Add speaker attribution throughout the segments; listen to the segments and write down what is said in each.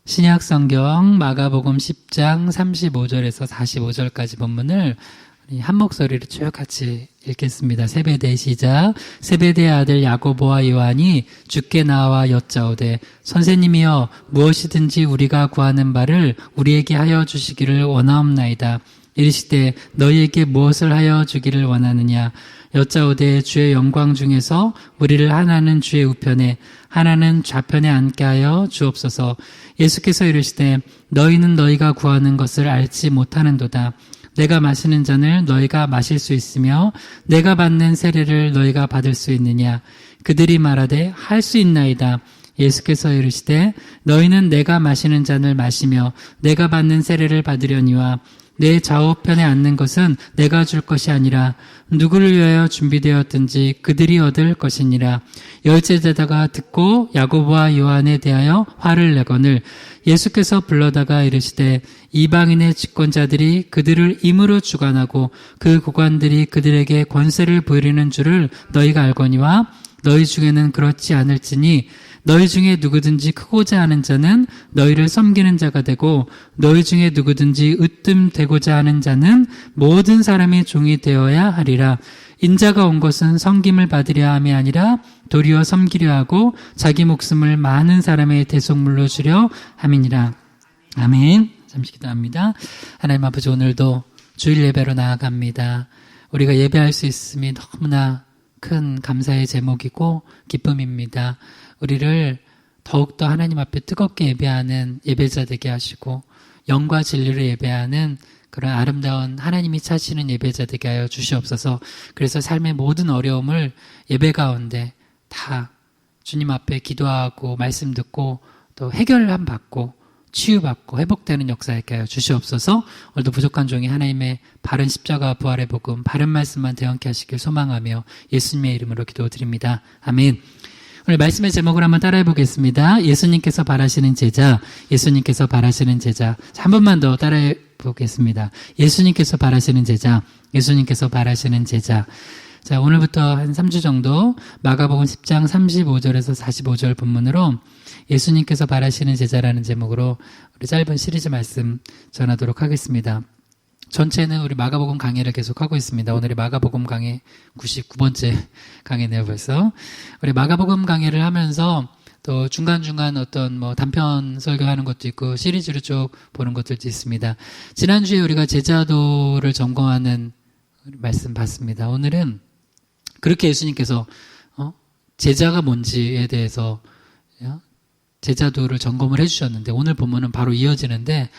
Speaker 1: 신약 성경 마가복음 10장 35절에서 45절까지 본문을 우리 한 목소리로 쭉 같이 읽겠습니다. 세베대 시작. 세베대의 아들 야고보와 요한이 주께 나와 여짜오되 선생님이여 무엇이든지 우리가 구하는 바를 우리에게 하여 주시기를 원하옵나이다. 이르시되 너희에게 무엇을 하여 주기를 원하느냐. 여짜오되 주의 영광 중에서 우리를 하나는 주의 우편에 하나는 좌편에 앉게 하여 주옵소서. 예수께서 이르시되 너희는 너희가 구하는 것을 알지 못하는도다. 내가 마시는 잔을 너희가 마실 수 있으며 내가 받는 세례를 너희가 받을 수 있느냐. 그들이 말하되 할 수 있나이다. 예수께서 이르시되 너희는 내가 마시는 잔을 마시며 내가 받는 세례를 받으려니와 내 좌우편에 앉는 것은 내가 줄 것이 아니라 누구를 위하여 준비되었든지 그들이 얻을 것이니라. 열제자다가 듣고 야고보와 요한에 대하여 화를 내거늘 예수께서 불러다가 이르시되 이방인의 집권자들이 그들을 임으로 주관하고 그 고관들이 그들에게 권세를 부리는 줄을 너희가 알거니와 너희 중에는 그렇지 않을지니 너희 중에 누구든지 크고자 하는 자는 너희를 섬기는 자가 되고 너희 중에 누구든지 으뜸되고자 하는 자는 모든 사람의 종이 되어야 하리라. 인자가 온 것은 섬김을 받으려 함이 아니라 도리어 섬기려 하고 자기 목숨을 많은 사람의 대속물로 주려 함이니라. 아멘. 잠시 기도합니다. 하나님 아버지, 오늘도 주일 예배로 나아갑니다. 우리가 예배할 수 있음이 너무나 큰 감사의 제목이고 기쁨입니다. 우리를 더욱더 하나님 앞에 뜨겁게 예배하는 예배자 되게 하시고 영과 진리를 예배하는 그런 아름다운 하나님이 차시는 예배자 되게 하여 주시옵소서. 그래서 삶의 모든 어려움을 예배 가운데 다 주님 앞에 기도하고 말씀 듣고 또 해결함 받고 치유받고 회복되는 역사 있게 하여 주시옵소서. 오늘도 부족한 종이 하나님의 바른 십자가 부활의 복음 바른 말씀만 대언케 하시길 소망하며 예수님의 이름으로 기도드립니다. 아멘. 오늘 말씀의 제목을 한번 따라해 보겠습니다. 예수님께서 바라시는 제자, 예수님께서 바라시는 제자. 자, 한 번만 더 따라해 보겠습니다. 예수님께서 바라시는 제자, 예수님께서 바라시는 제자. 자, 오늘부터 한 3주 정도 마가복음 10장 35절에서 45절 본문으로 예수님께서 바라시는 제자라는 제목으로 우리 짧은 시리즈 말씀 전하도록 하겠습니다. 전체는 우리 마가복음 강해를 계속하고 있습니다. 오늘이 마가복음 강해 99번째 강해네요, 벌써. 우리 마가복음 강해를 하면서 또 중간중간 어떤 단편 설교하는 것도 있고 시리즈로 쭉 보는 것들도 있습니다. 지난주에 우리가 제자도를 점검하는 말씀 봤습니다. 오늘은 그렇게 예수님께서 제자가 뭔지에 대해서 제자도를 점검을 해주셨는데 오늘 본문은 바로 이어지는데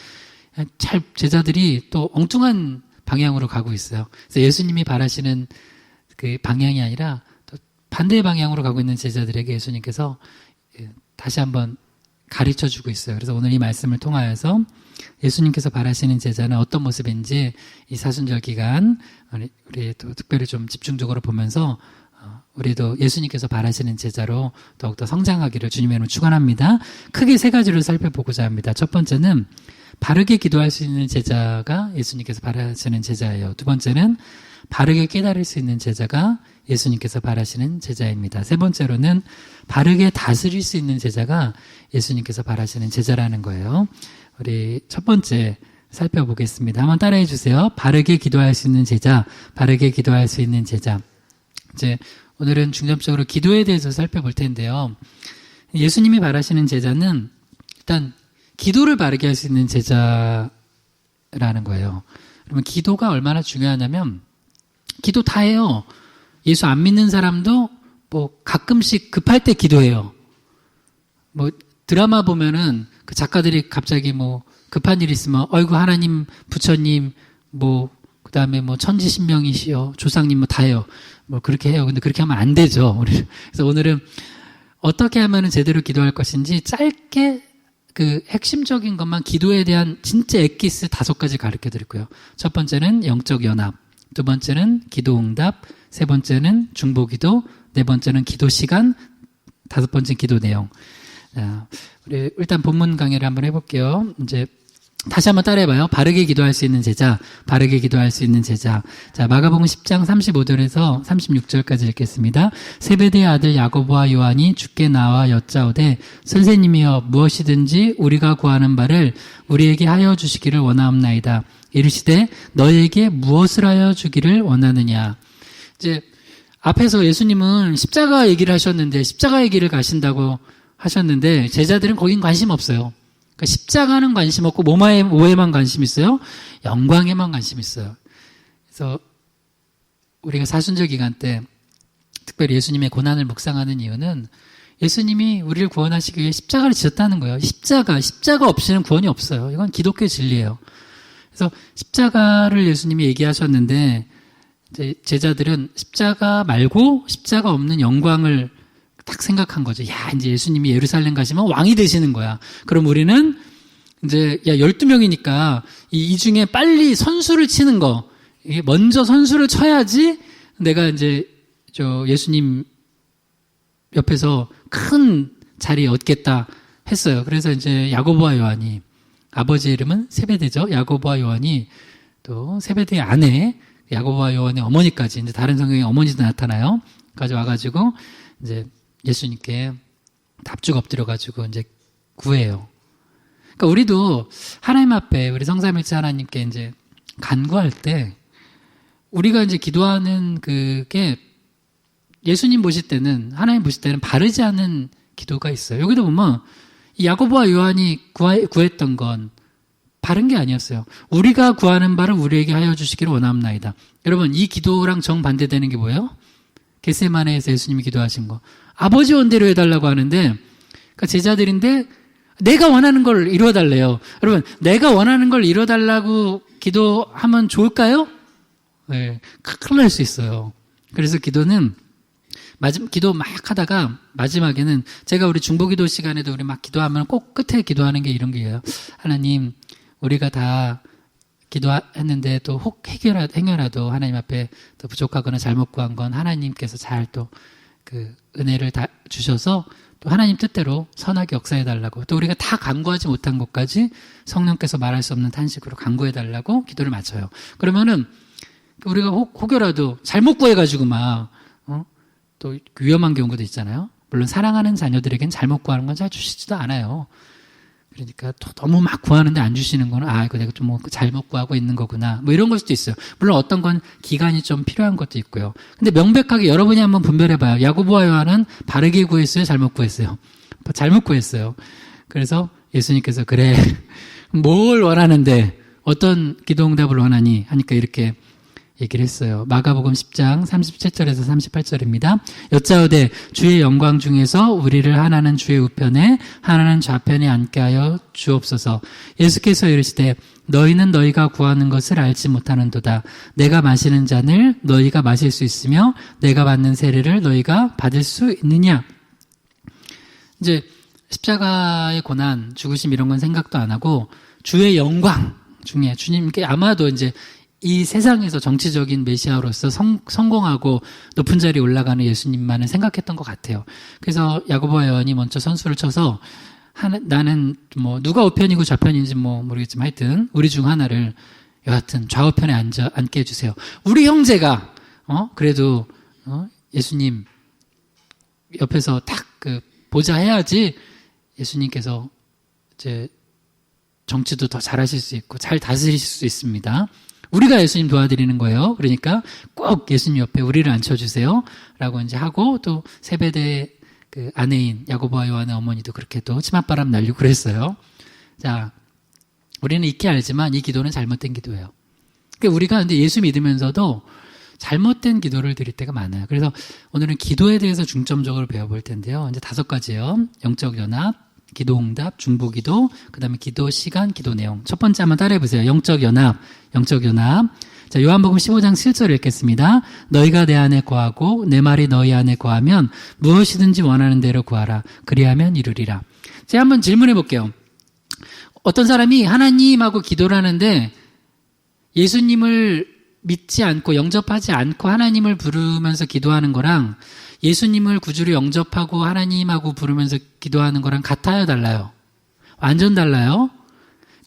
Speaker 1: 잘 제자들이 또 엉뚱한 방향으로 가고 있어요. 그래서 예수님이 바라시는 그 방향이 아니라 또 반대의 방향으로 가고 있는 제자들에게 예수님께서 다시 한번 가르쳐주고 있어요. 그래서 오늘 이 말씀을 통하여서 예수님께서 바라시는 제자는 어떤 모습인지 이 사순절 기간 우리 또 특별히 좀 집중적으로 보면서 우리도 예수님께서 바라시는 제자로 더욱더 성장하기를 주님의 이름으로 축원합니다. 크게 세 가지로 살펴보고자 합니다. 첫 번째는 바르게 기도할 수 있는 제자가 예수님께서 바라시는 제자예요. 두 번째는 바르게 깨달을 수 있는 제자가 예수님께서 바라시는 제자입니다. 세 번째로는 바르게 다스릴 수 있는 제자가 예수님께서 바라시는 제자라는 거예요. 우리 첫 번째 살펴보겠습니다. 한번 따라해 주세요. 바르게 기도할 수 있는 제자, 바르게 기도할 수 있는 제자. 이제 오늘은 중점적으로 기도에 대해서 살펴볼 텐데요. 예수님이 바라시는 제자는 일단 기도를 바르게 할 수 있는 제자라는 거예요. 그러면 기도가 얼마나 중요하냐면 기도 다 해요. 예수 안 믿는 사람도 가끔씩 급할 때 기도해요. 드라마 보면은 그 작가들이 갑자기 급한 일 있으면 어이구 하나님 부처님 그 다음에 천지신명이시여 조상님 다 해요. 그렇게 해요. 근데 그렇게 하면 안 되죠. 그래서 오늘은 어떻게 하면 제대로 기도할 것인지 짧게 그 핵심적인 것만 기도에 대한 진짜 엑기스 5가지 가르쳐 드릴 거예요. 첫 번째는 영적 연합, 두 번째는 기도 응답, 세 번째는 중보기도, 네 번째는 기도 시간, 5번째는 기도 내용. 우리 일단 본문 강의를 한번 해볼게요. 이제 다시 한번 따라해봐요. 바르게 기도할 수 있는 제자, 바르게 기도할 수 있는 제자. 자, 마가복음 10장 35절에서 36절까지 읽겠습니다. 세베대의 아들 야고보와 요한이 주께 나와 여짜오되 선생님이여 무엇이든지 우리가 구하는 바를 우리에게 하여 주시기를 원하옵나이다. 이르시되 너희에게 무엇을 하여 주기를 원하느냐. 이제 앞에서 예수님은 십자가 얘기를 하셨는데 십자가 얘기를 가신다고 하셨는데 제자들은 거긴 관심 없어요. 그러니까 십자가는 관심 없고 뭐에만 관심 있어요? 영광에만 관심 있어요. 그래서 우리가 사순절 기간 때 특별히 예수님의 고난을 묵상하는 이유는 예수님이 우리를 구원하시기 위해 십자가를 지셨다는 거예요. 십자가 없이는 구원이 없어요. 이건 기독교의 진리예요. 그래서 십자가를 예수님이 얘기하셨는데 이제 제자들은 십자가 말고 십자가 없는 영광을 딱 생각한 거죠. 야, 이제 예수님이 예루살렘 가시면 왕이 되시는 거야. 그럼 우리는 이제 12명이니까 이 중에 빨리 선수를 치는 거, 이게 먼저 선수를 쳐야지 내가 이제 예수님 옆에서 큰 자리 얻겠다 했어요. 그래서 이제 야고보와 요한이, 아버지의 이름은 세베대죠. 야고보와 요한이 또 세베대의 아내 야고보와 요한의 어머니까지, 이제 다른 성경에 어머니도 나타나요. 가져와가지고 이제 예수님께 답죽 엎드려가지고 이제 구해요. 그러니까 우리도 하나님 앞에 우리 성삼일체 하나님께 이제 간구할 때 우리가 이제 기도하는 그게 예수님 보실 때는, 하나님 보실 때는 바르지 않은 기도가 있어요. 여기도 보면 이 야고보와 요한이 구했던 건 바른 게 아니었어요. 우리가 구하는 바를 우리에게 하여 주시기를 원합나이다. 여러분, 이 기도랑 정반대되는 게 뭐예요? 겟세마네에서 예수님이 기도하신 거. 아버지 원대로 해달라고 하는데, 그러니까 제자들인데 내가 원하는 걸 이루어달래요. 여러분, 내가 원하는 걸 이루어달라고 기도하면 좋을까요? 네, 큰일 날 수 있어요. 그래서 기도는 기도 막 하다가 마지막에는, 제가 우리 중보기도 시간에도 우리 막 기도하면 꼭 끝에 기도하는 게 이런 게예요. 하나님, 우리가 다 기도했는데 또 혹 행여라도 하나님 앞에 또 부족하거나 잘못 구한 건 하나님께서 잘 또 그 은혜를 다 주셔서 또 하나님 뜻대로 선하게 역사해 달라고, 또 우리가 다 간구하지 못한 것까지 성령께서 말할 수 없는 탄식으로 간구해 달라고 기도를 마쳐요. 그러면은 우리가 혹여라도 잘못 구해가지고 또 위험한 경우도 있잖아요. 물론 사랑하는 자녀들에겐 잘못 구하는 건 잘 주시지도 않아요. 그러니까 또 너무 막 구하는데 안 주시는 거는 이거 내가 좀 잘못 구하고 있는 거구나, 이런 걸 수도 있어요. 물론 어떤 건 기간이 좀 필요한 것도 있고요. 근데 명백하게 여러분이 한번 분별해봐요. 야고보와 요한은 바르게 구했어요, 잘못 구했어요? 잘못 구했어요. 그래서 예수님께서 그래, 뭘 원하는데 어떤 기도응답을 원하니 하니까 이렇게 얘기를 했어요. 마가복음 10장 37절에서 38절입니다. 여짜오되 주의 영광 중에서 우리를 하나는 주의 우편에 하나는 좌편에 앉게 하여 주옵소서. 예수께서 이르시되 너희는 너희가 구하는 것을 알지 못하는도다. 내가 마시는 잔을 너희가 마실 수 있으며 내가 받는 세례를 너희가 받을 수 있느냐. 이제 십자가의 고난, 죽으심 이런 건 생각도 안 하고 주의 영광 중에 주님께 아마도 이제 이 세상에서 정치적인 메시아로서 성공하고 높은 자리에 올라가는 예수님만을 생각했던 것 같아요. 그래서 야고보와 요한이 먼저 선수를 쳐서 나는 누가 우편이고 좌편인지 모르겠지만 하여튼 우리 중 하나를 여하튼 좌우편에 앉게 해주세요. 우리 형제가 그래도 예수님 옆에서 딱 보자 해야지 예수님께서 이제 정치도 더 잘하실 수 있고 잘 다스리실 수 있습니다. 우리가 예수님 도와드리는 거예요. 그러니까 꼭 예수님 옆에 우리를 앉혀주세요. 라고 이제 하고, 또 세베대 그 아내인 야고보와 요한의 어머니도 그렇게 또 치맛바람 날리고 그랬어요. 자, 우리는 익히 알지만 이 기도는 잘못된 기도예요. 그러니까 우리가 근데 예수 믿으면서도 잘못된 기도를 드릴 때가 많아요. 그래서 오늘은 기도에 대해서 중점적으로 배워볼 텐데요. 이제 5가지요. 영적 연합, 기도응답, 중보기도, 그 다음에 기도 시간, 기도 내용. 첫 번째 한번 따라해보세요. 영적 연합. 자, 요한복음 15장 7절 읽겠습니다. 너희가 내 안에 거하고 내 말이 너희 안에 거하면 무엇이든지 원하는 대로 구하라. 그리하면 이루리라. 제가 한번 질문해 볼게요. 어떤 사람이 하나님하고 기도를 하는데 예수님을 믿지 않고 영접하지 않고 하나님을 부르면서 기도하는 거랑 예수님을 구주로 영접하고 하나님하고 부르면서 기도하는 거랑 같아요, 달라요? 완전 달라요.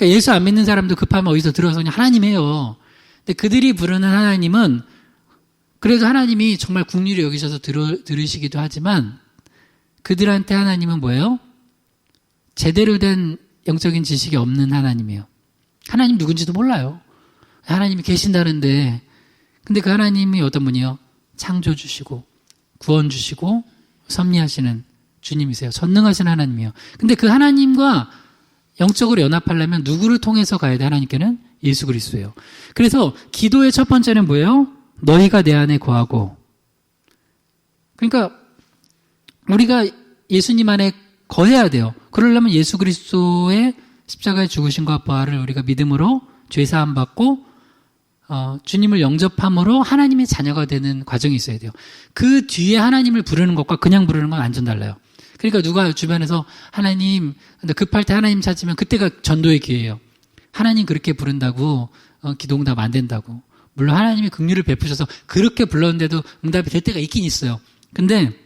Speaker 1: 그러니까 예수 안 믿는 사람도 급하면 어디서 들어서 그냥 하나님 해요. 근데 그들이 부르는 하나님은 그래도 하나님이 정말 긍휼히 여기셔서 들으시기도 하지만 그들한테 하나님은 뭐예요? 제대로 된 영적인 지식이 없는 하나님이에요. 하나님 누군지도 몰라요. 하나님이 계신다는데 근데 그 하나님이 어떤 분이요? 창조 주시고 구원 주시고 섭리하시는 주님이세요. 전능하신 하나님이에요. 근데 그 하나님과 영적으로 연합하려면 누구를 통해서 가야 돼? 하나님께는 예수 그리스도예요. 그래서 기도의 첫 번째는 뭐예요? 너희가 내 안에 거하고. 그러니까 우리가 예수님 안에 거해야 돼요. 그러려면 예수 그리스도의 십자가의 죽으심과 부활을 우리가 믿음으로 죄사함 받고 주님을 영접함으로 하나님의 자녀가 되는 과정이 있어야 돼요. 그 뒤에 하나님을 부르는 것과 그냥 부르는 건 완전 달라요. 그러니까 누가 주변에서 하나님, 급할 때 하나님 찾으면 그때가 전도의 기회예요. 하나님 그렇게 부른다고 기도 응답 안 된다고. 물론 하나님이 긍휼을 베푸셔서 그렇게 불렀는데도 응답이 될 때가 있긴 있어요. 근데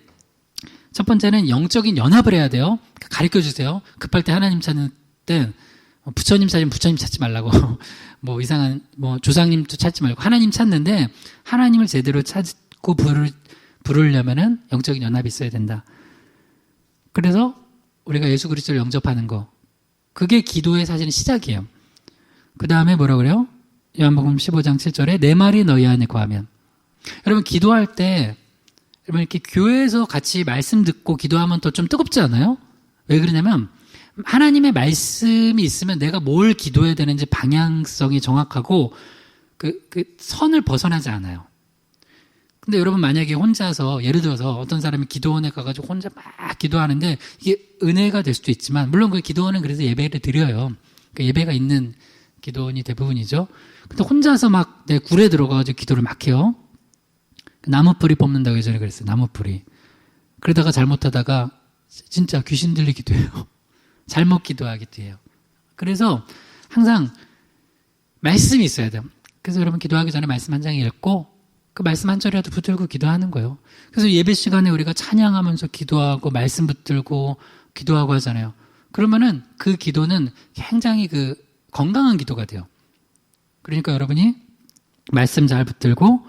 Speaker 1: 첫 번째는 영적인 연합을 해야 돼요. 가르쳐 주세요. 급할 때 하나님 찾는 때 부처님 찾으면 부처님 찾지 말라고 뭐 이상한 조상님도 찾지 말고 하나님 찾는데 하나님을 제대로 찾고 부르려면은 영적인 연합이 있어야 된다. 그래서 우리가 예수 그리스도를 영접하는 거 그게 기도의 사실은 시작이에요. 그 다음에 뭐라 그래요? 요한복음 15장 7절에 내 말이 너희 안에 거하면. 여러분 기도할 때 여러분 이렇게 교회에서 같이 말씀 듣고 기도하면 더 좀 뜨겁지 않아요? 왜 그러냐면 하나님의 말씀이 있으면 내가 뭘 기도해야 되는지 방향성이 정확하고 그 선을 벗어나지 않아요. 근데 여러분 만약에 혼자서 예를 들어서 어떤 사람이 기도원에 가가지고 혼자 막 기도하는데 이게 은혜가 될 수도 있지만 물론 그 기도원은 그래서 예배를 드려요. 그 예배가 있는 기도원이 대부분이죠. 근데 혼자서 막 내 굴에 들어가가지고 기도를 막 해요. 나무 뿌리 뽑는다고 예전에 그랬어요. 나무 뿌리. 그러다가 잘못하다가 진짜 귀신 들리기도 해요. 잘못 기도하기도 해요. 그래서 항상 말씀이 있어야 돼요. 그래서 여러분 기도하기 전에 말씀 한 장 읽고 그 말씀 한 절이라도 붙들고 기도하는 거예요. 그래서 예배 시간에 우리가 찬양하면서 기도하고 말씀 붙들고 기도하고 하잖아요. 그러면은 그 기도는 굉장히 그 건강한 기도가 돼요. 그러니까 여러분이 말씀 잘 붙들고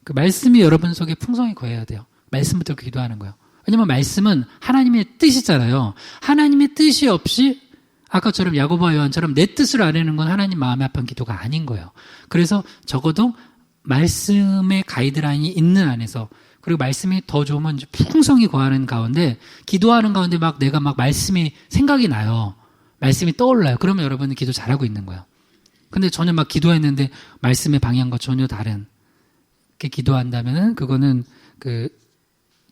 Speaker 1: 그 말씀이 여러분 속에 풍성히 거해야 돼요. 말씀 붙들고 기도하는 거예요. 왜냐면 말씀은 하나님의 뜻이잖아요. 하나님의 뜻이 없이 아까처럼 야고보와 요한처럼 내 뜻을 아뢰는 건 하나님 마음에 합한 기도가 아닌 거예요. 그래서 적어도 말씀의 가이드라인이 있는 안에서 그리고 말씀이 더 좋으면 이제 풍성히 거하는 가운데 기도하는 가운데 막 내가 막 말씀이 생각이 나요. 말씀이 떠올라요. 그러면 여러분은 기도 잘하고 있는 거예요. 근데 전혀 막 기도했는데 말씀의 방향과 전혀 다른 게 기도한다면은 그거는 그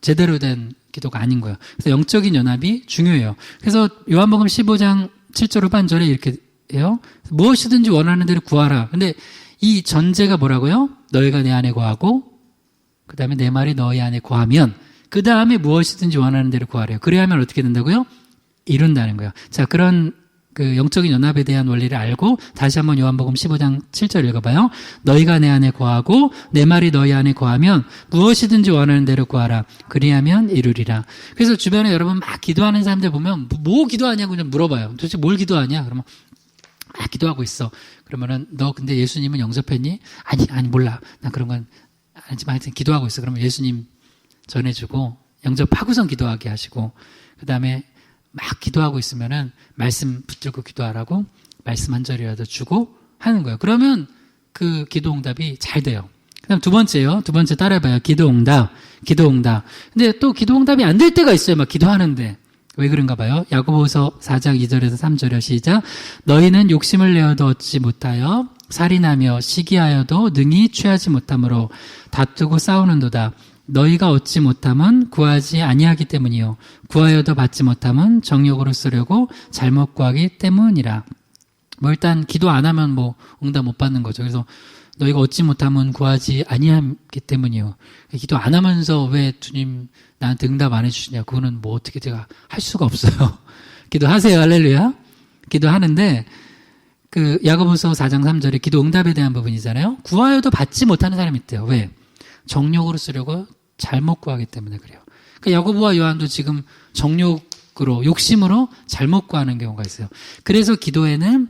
Speaker 1: 제대로 된 기도가 아닌 거예요. 그래서 영적인 연합이 중요해요. 그래서 요한복음 15장 7절 후반절에 이렇게 해요. 무엇이든지 원하는 대로 구하라. 근데 이 전제가 뭐라고요? 너희가 내 안에 거하고 그 다음에 내 말이 너희 안에 거하면 그 다음에 무엇이든지 원하는 대로 구하래요. 그래야 하면 어떻게 된다고요? 이룬다는 거예요. 자, 그런 그 영적인 연합에 대한 원리를 알고 다시 한번 요한복음 15장 7절 읽어봐요. 너희가 내 안에 거하고 내 말이 너희 안에 거하면 무엇이든지 원하는 대로 구하라. 그리하면 이루리라. 그래서 주변에 여러분 막 기도하는 사람들 보면 뭐 기도하냐고 그냥 물어봐요. 도대체 뭘 기도하냐? 그러면 막 기도하고 있어. 그러면은 너 근데 예수님은 영접했니? 아니 몰라. 나 그런 건 아니지만 하여튼 기도하고 있어. 그러면 예수님 전해주고 영접하고선 기도하게 하시고 그 다음에 막 기도하고 있으면은 말씀 붙들고 기도하라고 말씀 한 절이라도 주고 하는 거예요. 그러면 그 기도 응답이 잘 돼요. 그다음 두 번째요. 두 번째 따라해봐요. 기도 응답. 근데 또 기도 응답이 안 될 때가 있어요. 막 기도하는데. 왜 그런가 봐요. 야고보서 4장 2절에서 3절이요. 시작. 너희는 욕심을 내어도 얻지 못하여 살인하며 시기하여도 능히 취하지 못하므로 다투고 싸우는도다. 너희가 얻지 못함은 구하지 아니하기 때문이요. 구하여도 받지 못함은 정욕으로 쓰려고 잘못 구하기 때문이라. 일단 기도 안 하면 응답 못 받는 거죠. 그래서 너희가 얻지 못함은 구하지 아니하기 때문이요. 기도 안 하면서 왜 주님 나한테 응답 안 해주시냐. 그거는 어떻게 제가 할 수가 없어요. 기도하세요. 할렐루야. 기도하는데 그 야고보서 4장 3절에 기도 응답에 대한 부분이잖아요. 구하여도 받지 못하는 사람이 있대요. 왜? 정욕으로 쓰려고 잘못 구하기 때문에 그래요. 그러니까 야고보와 요한도 지금 정욕으로 욕심으로 잘못 구하는 경우가 있어요. 그래서 기도에는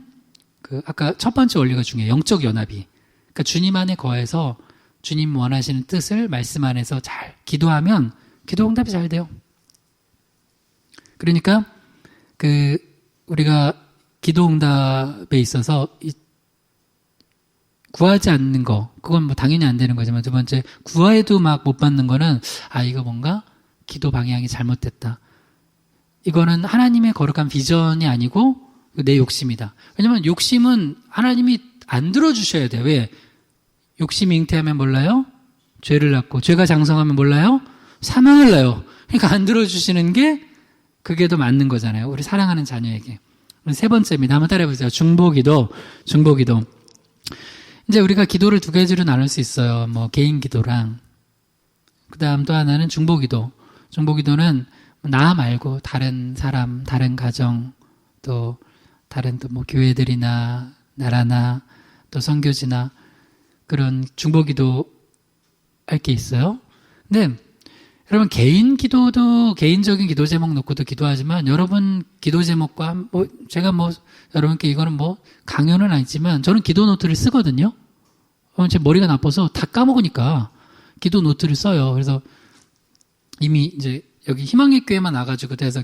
Speaker 1: 아까 첫 번째 원리가 중요해요. 영적 연합이. 그러니까 주님 안에 거해서 주님 원하시는 뜻을 말씀 안에서 잘 기도하면 기도 응답이 잘 돼요. 그러니까 우리가 기도 응답에 있어서 구하지 않는 거, 그건 뭐 당연히 안 되는 거지만, 두 번째, 구해도 막 못 받는 거는, 이거 뭔가 기도 방향이 잘못됐다. 이거는 하나님의 거룩한 비전이 아니고 내 욕심이다. 왜냐면 욕심은 하나님이 안 들어주셔야 돼요. 왜? 욕심이 잉태하면 몰라요? 죄를 낳고, 죄가 장성하면 몰라요? 사망을 낳아요. 그러니까 안 들어주시는 게 그게 더 맞는 거잖아요. 우리 사랑하는 자녀에게. 세 번째입니다. 한번 따라해보세요. 중보기도. 이제 우리가 기도를 두 가지로 나눌 수 있어요. 뭐 개인 기도랑 그 다음 또 하나는 중보기도. 중보기도는 나 말고 다른 사람, 다른 가정, 또 다른 또 뭐 교회들이나 나라나 또 선교지나 그런 중보기도 할 게 있어요. 근데 여러분 개인 기도도 개인적인 기도 제목 놓고도 기도하지만 여러분 기도 제목과 제가 여러분께 이거는 강요는 아니지만 저는 기도 노트를 쓰거든요. 제 머리가 나빠서 다 까먹으니까 기도 노트를 써요. 그래서 이미 이제 여기 희망의 교회만 와가지고 해서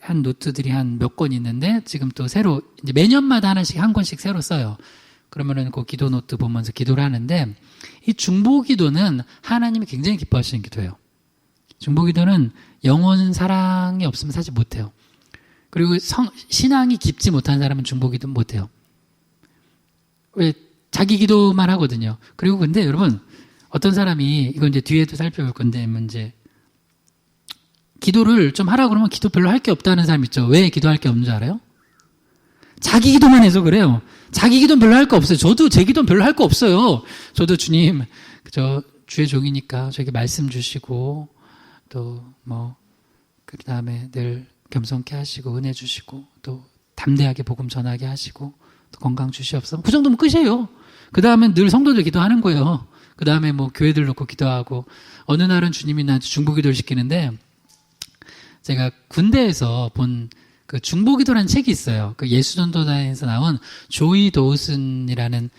Speaker 1: 한 노트들이 한 몇 권 있는데 지금 또 새로 이제 매년마다 한 권씩 새로 써요. 그러면은 그 기도 노트 보면서 기도를 하는데 이 중보 기도는 하나님이 굉장히 기뻐하시는 기도예요. 중보 기도는 영혼 사랑이 없으면 사실 못해요. 그리고 신앙이 깊지 못한 사람은 중보 기도 못해요. 왜? 자기 기도만 하거든요. 그리고 근데 여러분 어떤 사람이 이건 이제 뒤에도 살펴볼 건데 이제 기도를 좀 하라고 그러면 기도 별로 할 게 없다는 사람 있죠. 왜 기도할 게 없는 줄 알아요? 자기 기도만 해서 그래요. 자기 기도는 별로 할 거 없어요. 저도 제 기도는 별로 할 거 없어요. 저도 주님, 주의 종이니까 저에게 말씀 주시고, 또 그 다음에 늘 겸손케 하시고, 은혜 주시고, 또 담대하게 복음 전하게 하시고, 또 건강 주시옵소서. 그 정도면 끝이에요. 그 다음에 늘 성도들 기도하는 거예요. 그 다음에 교회들 놓고 기도하고, 어느 날은 주님이 나한테 중보 기도를 시키는데, 제가 군대에서 본 그 중보기도라는 책이 있어요. 그 예수전도단에서 나온 조이 도우슨이라는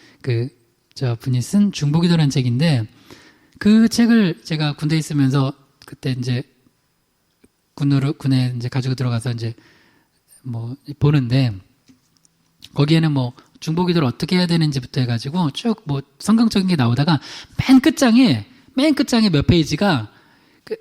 Speaker 1: 분이 쓴 중보기도라는 책인데 그 책을 제가 군대에 있으면서 그때 이제 군에 이제 가지고 들어가서 이제 보는데 거기에는 중보기도를 어떻게 해야 되는지부터 해가지고 쭉 성경적인 게 나오다가 맨 끝장에 몇 페이지가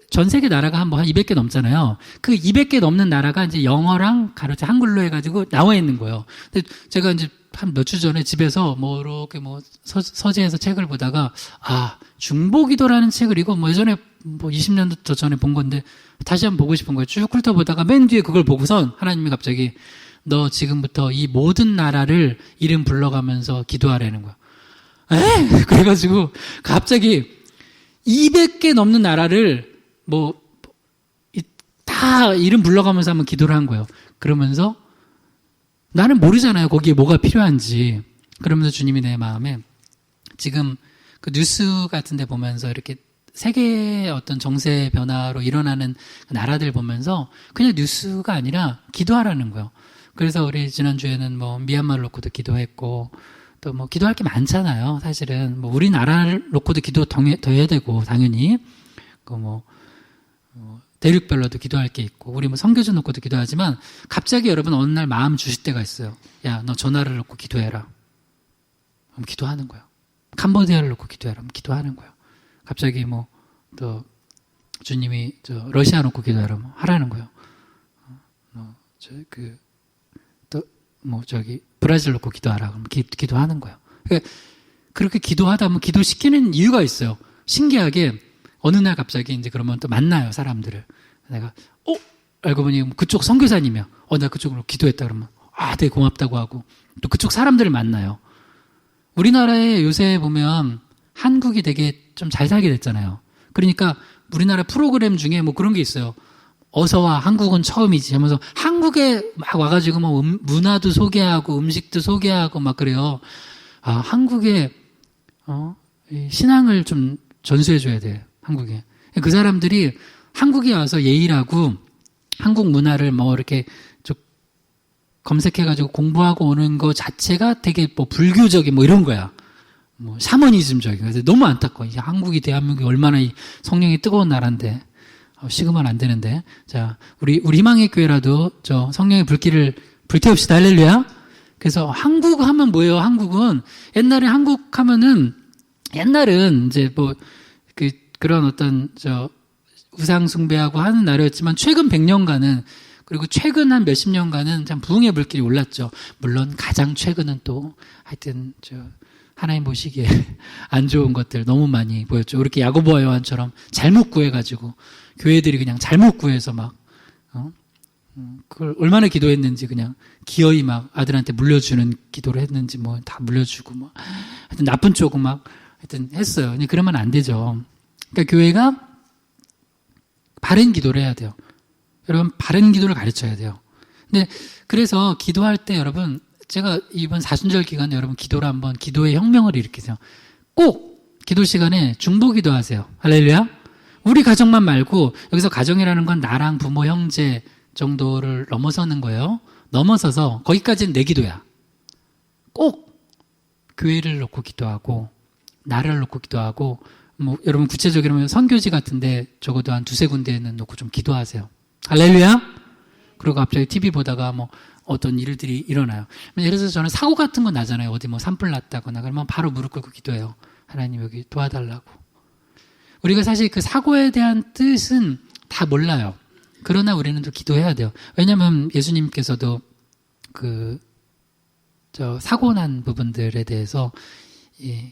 Speaker 1: 전 세계 나라가 한 200개 넘잖아요. 그 200개 넘는 나라가 이제 영어랑 가로체 한글로 해가지고 나와 있는 거예요. 근데 제가 이제 한 몇 주 전에 집에서 이렇게 서재에서 책을 보다가 중보기도라는 책을 이거 예전에 20년도 더 전에 본 건데 다시 한번 보고 싶은 거예요. 쭉 훑어보다가 맨 뒤에 그걸 보고선 하나님이 갑자기 너 지금부터 이 모든 나라를 이름 불러가면서 기도하라는 거야. 그래가지고 갑자기 200개 넘는 나라를 다 이름 불러가면서 한번 기도를 한 거예요. 그러면서 나는 모르잖아요. 거기에 뭐가 필요한지. 그러면서 주님이 내 마음에 지금 그 뉴스 같은 데 보면서 이렇게 세계의 어떤 정세 변화로 일어나는 나라들 보면서 그냥 뉴스가 아니라 기도하라는 거예요. 그래서 우리 지난주에는 미얀마를 놓고도 기도했고 또 기도할 게 많잖아요. 사실은 우리나라를 놓고도 기도 더 해야 되고 당연히 대륙별로도 기도할 게 있고 우리 선교지 놓고도 기도하지만 갑자기 여러분 어느 날 마음 주실 때가 있어요. 야, 너 저 나라를 놓고 기도해라. 그럼 기도하는 거예요. 캄보디아를 놓고 기도해라. 그럼 기도하는 거예요. 갑자기 또 주님이 러시아 놓고 기도해라. 하라는 거예요. 브라질 놓고 기도하라. 그럼 기도하는 거예요. 그러니까 그렇게 기도하다 보면 기도시키는 이유가 있어요. 신기하게 어느 날 갑자기 이제 그러면 또 만나요, 사람들을. 내가, 알고 보니 그쪽 선교사님이야. 나 그쪽으로 기도했다 그러면, 되게 고맙다고 하고, 또 그쪽 사람들을 만나요. 우리나라에 요새 보면 한국이 되게 좀 잘 살게 됐잖아요. 그러니까 우리나라 프로그램 중에 그런 게 있어요. 어서와 한국은 처음이지 하면서 한국에 막 와가지고 문화도 소개하고 음식도 소개하고 막 그래요. 한국에 신앙을 좀 전수해줘야 돼. 한국에. 그 사람들이 한국에 와서 예의라고 한국 문화를 이렇게 좀 검색해가지고 공부하고 오는 거 자체가 되게 뭐 불교적인 뭐 이런 거야. 뭐 샤머니즘적인. 그래서 너무 안타까워. 이제 한국이 대한민국이 얼마나 이 성령이 뜨거운 나라인데 식으면 안 되는데. 자, 우리 희망의 교회라도 저 성령의 불길을 불태웁시다. 할렐루야. 그래서 한국 하면 뭐예요? 한국은 옛날에 한국 하면은 옛날은 이제 뭐 그런 어떤 우상 숭배하고 하는 나라였지만 최근 100년간은 그리고 최근 한 몇십 년간은 참 부흥의 불길이 올랐죠. 물론 가장 최근은 또 하여튼 하나님 보시기에 안 좋은 것들 너무 많이 보였죠. 이렇게 야고보와 요한처럼 잘못 구해가지고 교회들이 그냥 잘못 구해서 막 그걸 얼마나 기도했는지 그냥 기어이 막 아들한테 물려주는 기도를 했는지 뭐 다 물려주고 막 하여튼 나쁜 쪽은 막 하여튼 했어요. 근데 그러면 안 되죠. 그러니까 교회가 바른 기도를 해야 돼요. 여러분 바른 기도를 가르쳐야 돼요. 근데 그래서 기도할 때 여러분 제가 이번 사순절 기간에 여러분 기도를 한번 기도의 혁명을 일으키세요. 꼭 기도 시간에 중보 기도하세요. 할렐루야. 우리 가정만 말고 여기서 가정이라는 건 나랑 부모 형제 정도를 넘어서는 거예요. 넘어서서 거기까지는 내 기도야. 꼭 교회를 놓고 기도하고 나를 놓고 기도하고 뭐 여러분 구체적으로 선교지 같은데 적어도 한 두세 군데는 놓고 좀 기도하세요. 할렐루야. 그리고 갑자기 TV 보다가 뭐 어떤 일들이 일어나요. 예를 들어서 저는 사고 같은 거 나잖아요. 어디 뭐 산불 났다거나 그러면 바로 무릎 꿇고 기도해요. 하나님 여기 도와달라고. 우리가 사실 그 사고에 대한 뜻은 다 몰라요. 그러나 우리는 또 기도해야 돼요. 왜냐하면 예수님께서도 사고 난 부분들에 대해서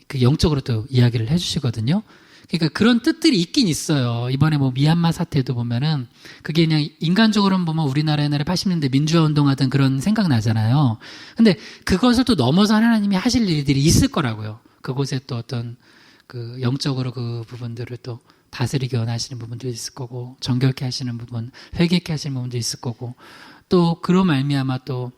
Speaker 1: 그 영적으로 또 이야기를 해주시거든요. 그러니까 그런 뜻들이 있긴 있어요. 이번에 뭐 미얀마 사태도 보면은 그게 그냥 인간적으로는 보면 우리나라 옛날에 80년대 민주화 운동하던 그런 생각 나잖아요. 근데 그것을 또 넘어서 하나님이 하실 일들이 있을 거라고요. 그곳에 또 어떤 영적으로 그 부분들을 또 다스리게 원하시는 부분도 있을 거고 정결케 하시는 부분, 회개케 하시는 부분도 있을 거고 또 그로 말미암아 또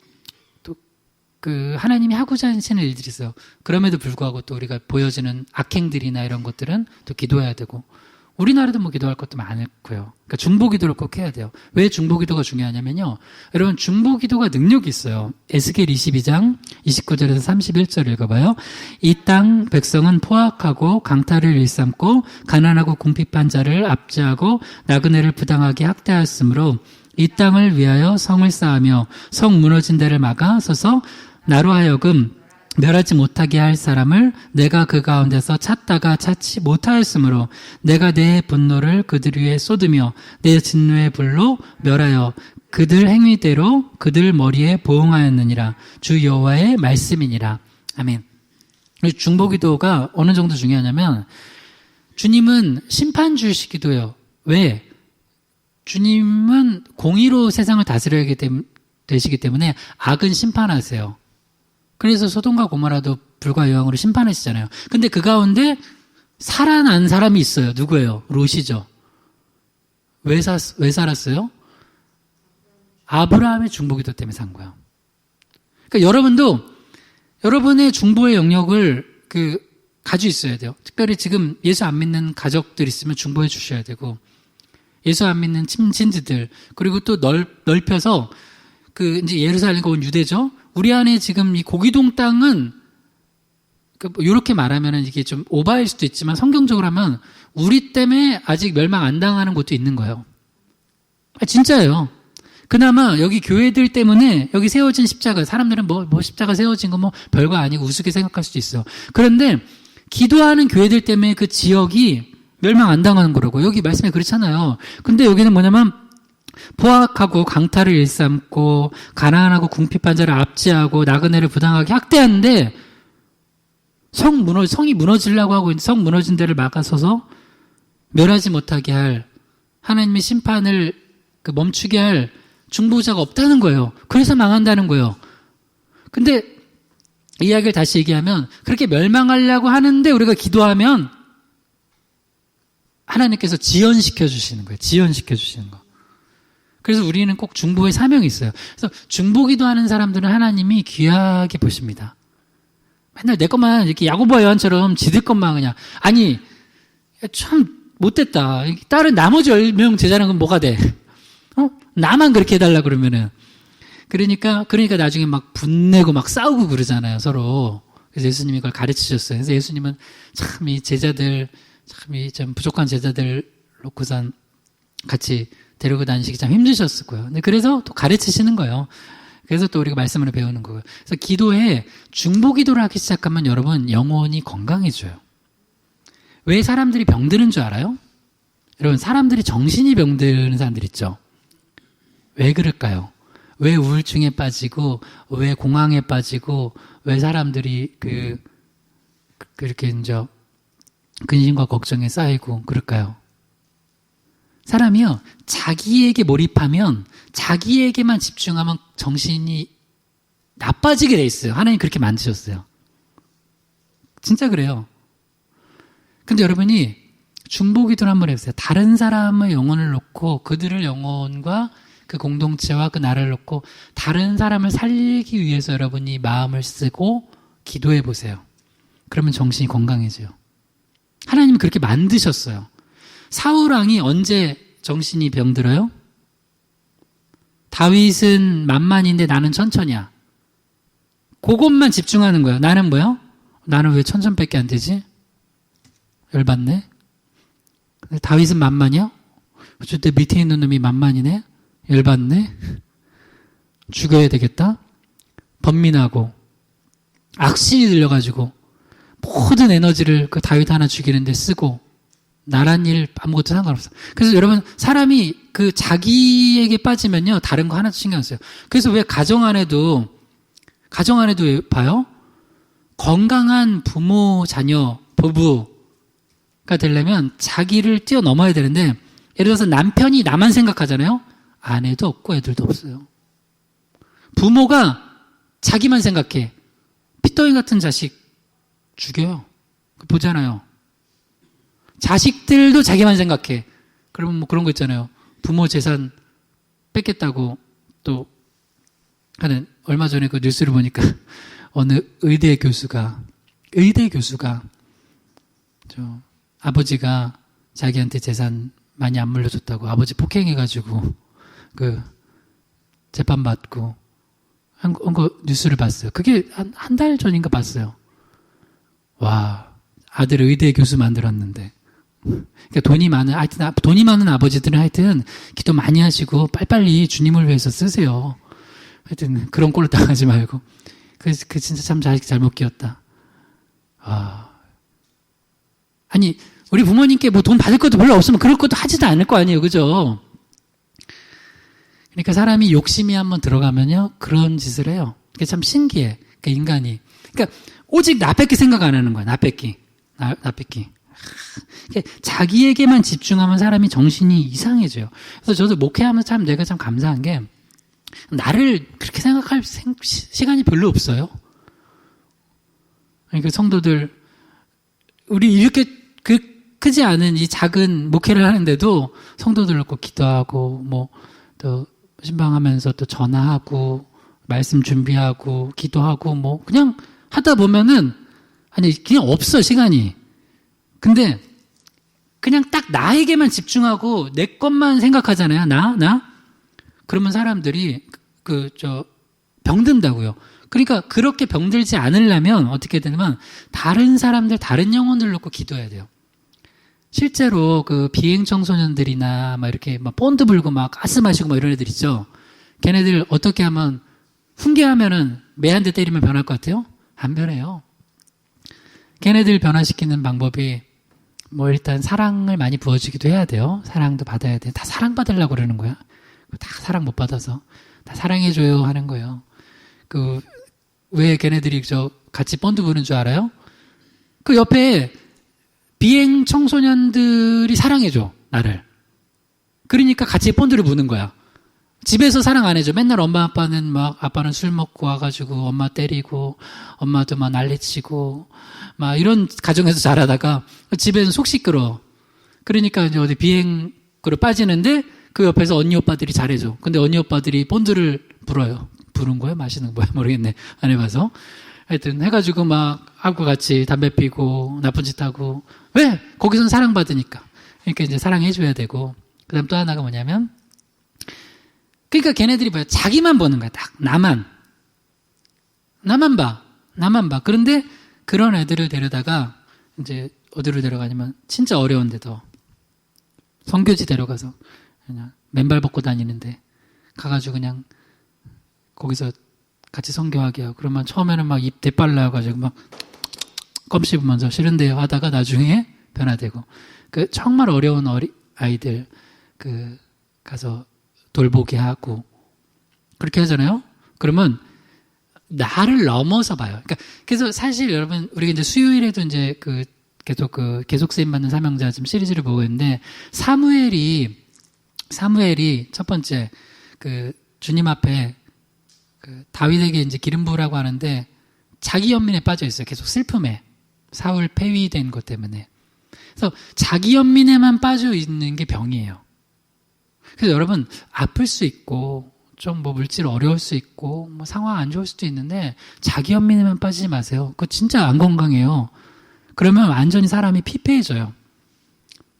Speaker 1: 하나님이 하고자 하시는 일들이 있어요. 그럼에도 불구하고 또 우리가 보여지는 악행들이나 이런 것들은 또 기도해야 되고 우리나라도 뭐 기도할 것도 많고요. 그러니까 중보 기도를 꼭 해야 돼요. 왜 중보 기도가 중요하냐면요. 여러분 중보 기도가 능력이 있어요. 에스겔 22장 29절에서 31절 읽어봐요. 이 땅 백성은 포악하고 강탈을 일삼고 가난하고 궁핍한 자를 압제하고 나그네를 부당하게 학대하였으므로 이 땅을 위하여 성을 쌓으며 성 무너진 데를 막아 서서 나로 하여금 멸하지 못하게 할 사람을 내가 그 가운데서 찾다가 찾지 못하였으므로 내가 내 분노를 그들 위에 쏟으며 내 진노의 불로 멸하여 그들 행위대로 그들 머리에 보응하였느니라. 주 여호와의 말씀이니라. 아멘. 중보기도가 어느 정도 중요하냐면 주님은 심판주시기도 해요. 왜? 주님은 공의로 세상을 다스려야 되시기 때문에 악은 심판하세요. 그래서 소돔과 고모라도 불과 여왕으로 심판하시잖아요. 근데 그 가운데 살아난 사람이 있어요. 누구예요? 롯이죠. 왜 살았어요? 아브라함의 중보기도 때문에 산 거예요. 그러니까 여러분도 여러분의 중보의 영역을 가지고 있어야 돼요. 특별히 지금 예수 안 믿는 가족들 있으면 중보해 주셔야 되고 예수 안 믿는 친지들 그리고 또 넓혀서 이제 예루살렘과 온 유대죠. 우리 안에 지금 이 고기동 땅은 이렇게 말하면은 이게 좀 오바일 수도 있지만 성경적으로 하면 우리 때문에 아직 멸망 안 당하는 곳도 있는 거예요. 진짜예요. 그나마 여기 교회들 때문에 여기 세워진 십자가 사람들은 뭐 십자가 세워진 거 뭐 별거 아니고 우습게 생각할 수도 있어요. 그런데 기도하는 교회들 때문에 그 지역이 멸망 안 당하는 거라고. 여기 말씀에 그렇잖아요. 근데 여기는 뭐냐면 포악하고 강탈을 일삼고 가난하고 궁핍한 자를 압제하고 나그네를 부당하게 학대하는데 성이 무너지려고 하고 성 무너진 데를 막아서서 멸하지 못하게 할 하나님의 심판을 멈추게 할 중보자가 없다는 거예요. 그래서 망한다는 거예요. 근데 이야기를 다시 얘기하면 그렇게 멸망하려고 하는데 우리가 기도하면 하나님께서 지연시켜 주시는 거예요. 지연시켜 주시는 거. 그래서 우리는 꼭 중보의 사명이 있어요. 그래서 중보 기도하는 사람들은 하나님이 귀하게 보십니다. 맨날 내 것만 이렇게 야고보와 요한처럼 지들 것만 그냥 아니 참 못됐다. 다른 나머지 10명 제자는 건 뭐가 돼? 나만 그렇게 해달라 그러면은 그러니까 나중에 막 분내고 막 싸우고 그러잖아요, 서로. 그래서 예수님이 그걸 가르치셨어요. 그래서 예수님은 참 이 제자들, 참 이 좀 부족한 제자들 놓고선 같이 데리고 다니시기 참 힘드셨을 거예요. 근데 그래서 또 가르치시는 거예요. 그래서 또 우리가 말씀을 배우는 거예요. 그래서 기도에 중보 기도를 하기 시작하면 여러분 영혼이 건강해져요. 왜 사람들이 병드는 줄 알아요? 여러분 사람들이 정신이 병드는 사람들 있죠. 왜 그럴까요? 왜 우울증에 빠지고 왜 공황에 빠지고 왜 사람들이 그렇게 이제 근심과 걱정에 쌓이고 그럴까요? 사람이요 자기에게 몰입하면 자기에게만 집중하면 정신이 나빠지게 돼 있어요. 하나님 그렇게 만드셨어요. 진짜 그래요. 근데 여러분이 중보기도를 한번 해보세요. 다른 사람의 영혼을 놓고 그들의 영혼과 그 공동체와 그 나라를 놓고 다른 사람을 살리기 위해서 여러분이 마음을 쓰고 기도해 보세요. 그러면 정신이 건강해져요. 하나님은 그렇게 만드셨어요. 사울 왕이 언제 정신이 병들어요? 다윗은 만만인데 나는 천천이야. 그것만 집중하는 거예요. 나는 뭐야? 나는 왜 천천밖에 안 되지? 열받네. 다윗은 만만이야? 어쨌든 밑에 있는 놈이 만만이네? 열받네? 죽여야 되겠다? 번민하고 악신이 들려가지고 모든 에너지를 그 다윗 하나 죽이는데 쓰고 나란 일 아무것도 상관없어. 그래서 여러분 사람이 그 자기에게 빠지면요 다른 거 하나도 신경 안 써요. 그래서 왜 가정 안에도 왜 봐요? 건강한 부모, 자녀, 부부가 되려면 자기를 뛰어넘어야 되는데 예를 들어서 남편이 나만 생각하잖아요. 아내도 없고 애들도 없어요. 부모가 자기만 생각해. 핏덩이 같은 자식 죽여요. 보잖아요. 자식들도 자기만 생각해. 그러면 뭐 그런 거 있잖아요. 부모 재산 뺏겠다고 또 하는 얼마 전에 그 뉴스를 보니까 어느 의대 교수가 저 아버지가 자기한테 재산 많이 안 물려줬다고 아버지 폭행해가지고 그 재판 받고 한 거 뉴스를 봤어요. 그게 한 달 전인가 봤어요. 와, 아들 의대 교수 만들었는데. 그러니까 돈이 많은 아버지들은 하여튼 기도 많이 하시고 빨리빨리 주님을 위해서 쓰세요. 하여튼 그런 꼴을 당하지 말고. 그 진짜 참 자식 잘못 키웠다. 아니 우리 부모님께 뭐 돈 받을 것도 별로 없으면 그럴 것도 하지도 않을 거 아니에요, 그죠? 그러니까 사람이 욕심이 한번 들어가면요 그런 짓을 해요. 그게 참 신기해. 그러니까 인간이. 그러니까 오직 나밖에 생각 안 하는 거야. 나밖에. 자기에게만 집중하면 사람이 정신이 이상해져요. 그래서 저도 목회하면서 참 내가 참 감사한 게 나를 그렇게 생각할 시간이 별로 없어요. 그러니까 성도들 우리 이렇게 크지 않은 이 작은 목회를 하는데도 성도들 놓고 기도하고 뭐 또 신방하면서 또 전화하고 말씀 준비하고 기도하고 뭐 그냥 하다 보면은 아니 그냥 없어 시간이. 근데 그냥 딱 나에게만 집중하고 내 것만 생각하잖아요. 나. 그러면 사람들이 병든다고요. 그러니까 그렇게 병들지 않으려면 어떻게 되냐면 다른 사람들, 다른 영혼들 놓고 기도해야 돼요. 실제로 그 비행 청소년들이나 막 이렇게 막 본드 불고 막 가스 마시고 막 이런 애들 있죠. 걔네들 어떻게 하면 훈계하면은 매 한 대 때리면 변할 것 같아요? 안 변해요. 걔네들 변화시키는 방법이 뭐 일단 사랑을 많이 부어주기도 해야 돼요. 사랑도 받아야 돼. 다 사랑받으려고 그러는 거야. 다 사랑 못 받아서 다 사랑해줘요 하는 거예요. 왜 걔네들이 같이 본드 부는 줄 알아요? 그 옆에 비행 청소년들이 사랑해줘 나를. 그러니까 같이 본드를 부는 거야. 집에서 사랑 안 해줘. 맨날 엄마 아빠는 아빠는 술 먹고 와가지고 엄마 때리고 엄마도 막 난리치고 막 이런 가정에서 자라다가 집에는 속 시끄러워. 그러니까 이제 어디 비행으로 빠지는데 그 옆에서 언니 오빠들이 잘해줘. 근데 언니 오빠들이 본드를 불어요. 부른 거야? 마시는 거야? 모르겠네. 안 해봐서. 하여튼 해가지고 막 하고 같이 담배 피고 나쁜 짓 하고. 왜? 거기선 사랑받으니까. 그러니까 이제 사랑해줘야 되고. 그 다음 또 하나가 뭐냐면 그러니까 걔네들이 뭐야? 자기만 보는 거야. 딱 나만 봐. 그런데 그런 애들을 데려다가 이제 어디로 데려가냐면 진짜 어려운 데도 선교지 데려가서 그냥 맨발 벗고 다니는데 가가지고 그냥 거기서 같이 선교하게 하고 그러면 처음에는 막 입 대빨라가지고 막 껌 씹으면서 싫은데요 하다가 나중에 변화되고 그 정말 어려운 아이들 그 가서 돌보게 하고 그렇게 하잖아요. 그러면 나를 넘어서 봐요. 그러니까 그래서 사실 여러분 우리가 이제 수요일에도 이제 계속 쓰임 받는 사명자 지금 시리즈를 보고 있는데 사무엘이 첫 번째 그 주님 앞에 그 다윗에게 이제 기름 부으라고 하는데 자기 연민에 빠져 있어요. 계속 슬픔에 사울 폐위된 것 때문에. 그래서 자기 연민에만 빠져 있는 게 병이에요. 그래서 여러분 아플 수 있고 좀 뭐 물질 어려울 수 있고 뭐 상황 안 좋을 수도 있는데 자기 연민에만 빠지지 마세요. 그거 진짜 안 건강해요. 그러면 완전히 사람이 피폐해져요.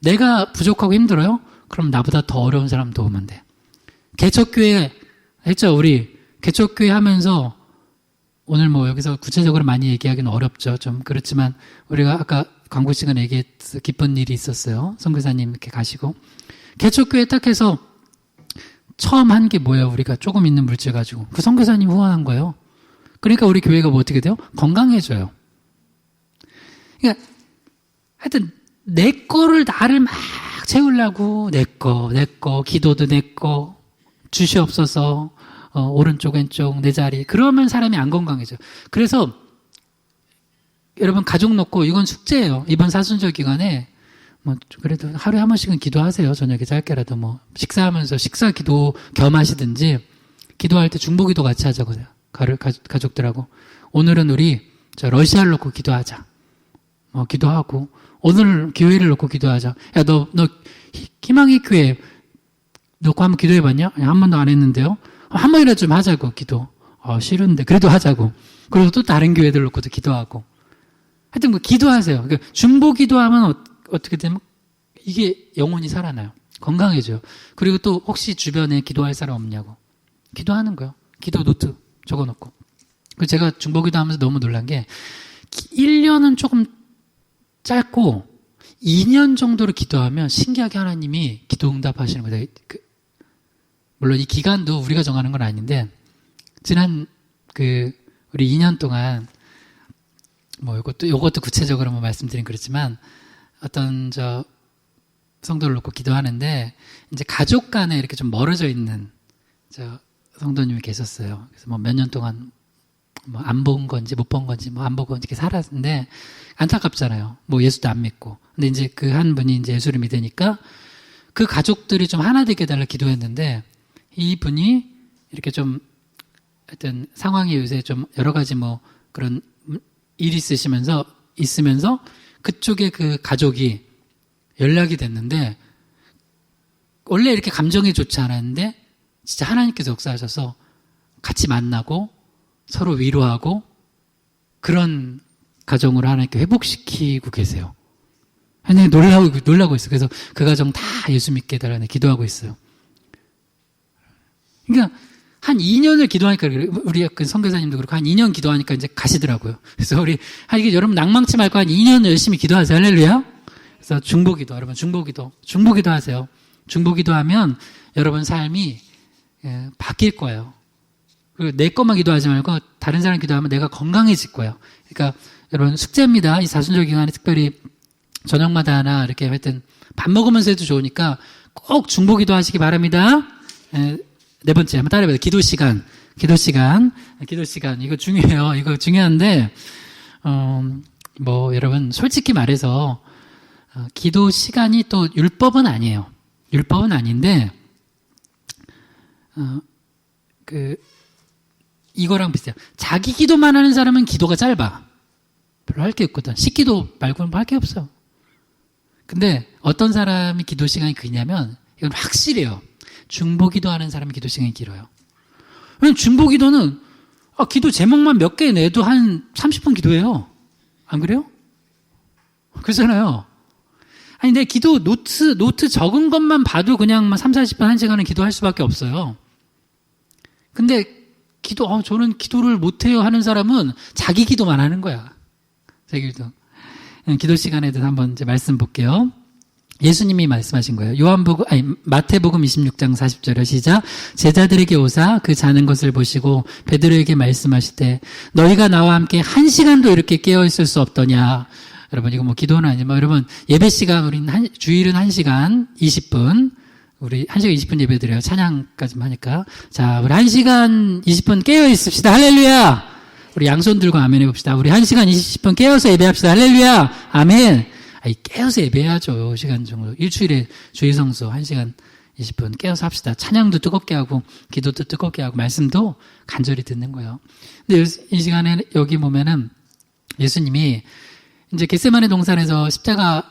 Speaker 1: 내가 부족하고 힘들어요? 그럼 나보다 더 어려운 사람 도우면 돼. 개척교회 했죠. 우리 개척교회 하면서 오늘 뭐 여기서 구체적으로 많이 얘기하기는 어렵죠. 좀 그렇지만 우리가 아까 광고 시간에 얘기했어 기쁜 일이 있었어요. 선교사님 이렇게 가시고 개척교회 딱 해서 처음 한 게 뭐예요? 우리가 조금 있는 물질 가지고 그 선교사님 후원한 거예요. 그러니까 우리 교회가 뭐 어떻게 돼요? 건강해져요. 그러니까 하여튼 내 거를 나를 막 채우려고 내 거 기도도 내 거 주시옵소서 오른쪽 왼쪽 내 자리 그러면 사람이 안 건강해져. 그래서 여러분 가족 놓고 이건 숙제예요. 이번 사순절 기간에 뭐 그래도 하루에 한 번씩은 기도하세요. 저녁에 짧게라도 뭐 식사하면서 식사 기도 겸하시든지 기도할 때 중보기도 같이 하자고요. 가족들하고 오늘은 우리 저 러시아를 놓고 기도하자. 기도하고 오늘 교회를 놓고 기도하자. 야 너 희망의 교회 놓고 한번 기도해봤냐? 한 번도 안 했는데요. 한 번이라도 좀 하자고 기도. 싫은데 그래도 하자고. 그리고 또 다른 교회들 놓고도 기도하고. 하여튼 뭐 기도하세요. 그러니까 중보 기도하면 어떻게 되면 이게 영혼이 살아나요. 건강해져요. 그리고 또 혹시 주변에 기도할 사람 없냐고. 기도하는 거예요. 기도 노트 적어놓고. 제가 중보 기도하면서 너무 놀란 게 1년은 조금 짧고 2년 정도로 기도하면 신기하게 하나님이 기도 응답하시는 거예요. 물론 이 기간도 우리가 정하는 건 아닌데 지난 우리 2년 동안 뭐 요것도 구체적으로 뭐 말씀드린 그렇지만 어떤 성도를 놓고 기도하는데 이제 가족 간에 이렇게 좀 멀어져 있는 성도님이 계셨어요. 그래서 뭐 몇 년 동안 뭐 안 본 건지 못 본 건지 뭐 안 보고 이렇게 살았는데 안타깝잖아요. 뭐 예수도 안 믿고. 근데 이제 그 한 분이 이제 예수를 믿으니까 그 가족들이 좀 하나 되게 해달라 기도했는데 이 분이 이렇게 좀 하여튼 상황이 요새 좀 여러 가지 뭐 그런 일이 있으면서 그쪽에 그 가족이 연락이 됐는데 원래 이렇게 감정이 좋지 않았는데 진짜 하나님께서 역사하셔서 같이 만나고 서로 위로하고 그런 가정으로 하나님께 회복시키고 계세요. 하나님 놀라고 있어요. 그래서 그 가정 다 예수 믿게 해달라고 기도하고 있어요. 그러니까 한 2년을 기도하니까 우리 그 선교사님도 그렇고 한 2년 기도하니까 이제 가시더라고요. 그래서 이게 여러분 낭망치 말고 한 2년 열심히 기도하세요. 할렐루야. 그래서 중보기도 여러분 중보기도 하세요. 중보기도하면 여러분 삶이 바뀔 거예요. 그리고 내 것만 기도하지 말고 다른 사람 기도하면 내가 건강해질 거예요. 그러니까 여러분 숙제입니다. 이 사순절 기간에 특별히 저녁마다 하나 이렇게 하여튼 밥 먹으면서 해도 좋으니까 꼭 중보기도 하시기 바랍니다. 네 번째 한번 따라해봐요. 기도 시간. 이거 중요해요. 이거 중요한데 뭐 여러분 솔직히 말해서 기도 시간이 또 율법은 아니에요. 율법은 아닌데 이거랑 비슷해요. 자기 기도만 하는 사람은 기도가 짧아. 별로 할 게 없거든. 식기도 말고는 할 게 없어. 근데 어떤 사람이 기도 시간이 기냐면 이건 확실해요. 중보기도 하는 사람이 기도 시간이 길어요. 왜냐면 중보기도는 기도 제목만 몇 개 내도 한 30분 기도해요. 안 그래요? 그렇잖아요. 아니 내 기도 노트 적은 것만 봐도 그냥 3, 40분 1시간은 기도할 수밖에 없어요. 근데 저는 기도를 못해요 하는 사람은 자기 기도만 하는 거야. 자기 기도. 기도 시간에 대해서 한번 이제 말씀 볼게요. 예수님이 말씀하신 거예요. 마태복음 26장 40절에 시작. 제자들에게 오사 그 자는 것을 보시고 베드로에게 말씀하시되 너희가 나와 함께 1시간도 이렇게 깨어 있을 수 없더냐. 여러분 이거 뭐 기도는 아니지만 여러분 예배 시간 우리는 주일은 1시간 20분 우리 1시간 20분 예배 드려요. 찬양까지만 하니까. 자, 우리 1시간 20분 깨어 있읍시다. 할렐루야. 우리 양손 들고 아멘 해봅시다. 우리 1시간 20분 깨어서 예배합시다. 할렐루야. 아멘. 깨어서 예배해야죠. 시간 정도. 일주일에 주일 성수 1시간 20분 깨어서 합시다. 찬양도 뜨겁게 하고, 기도도 뜨겁게 하고, 말씀도 간절히 듣는 거예요. 근데 이 시간에 여기 보면은 예수님이 이제 겟세마네 동산에서 십자가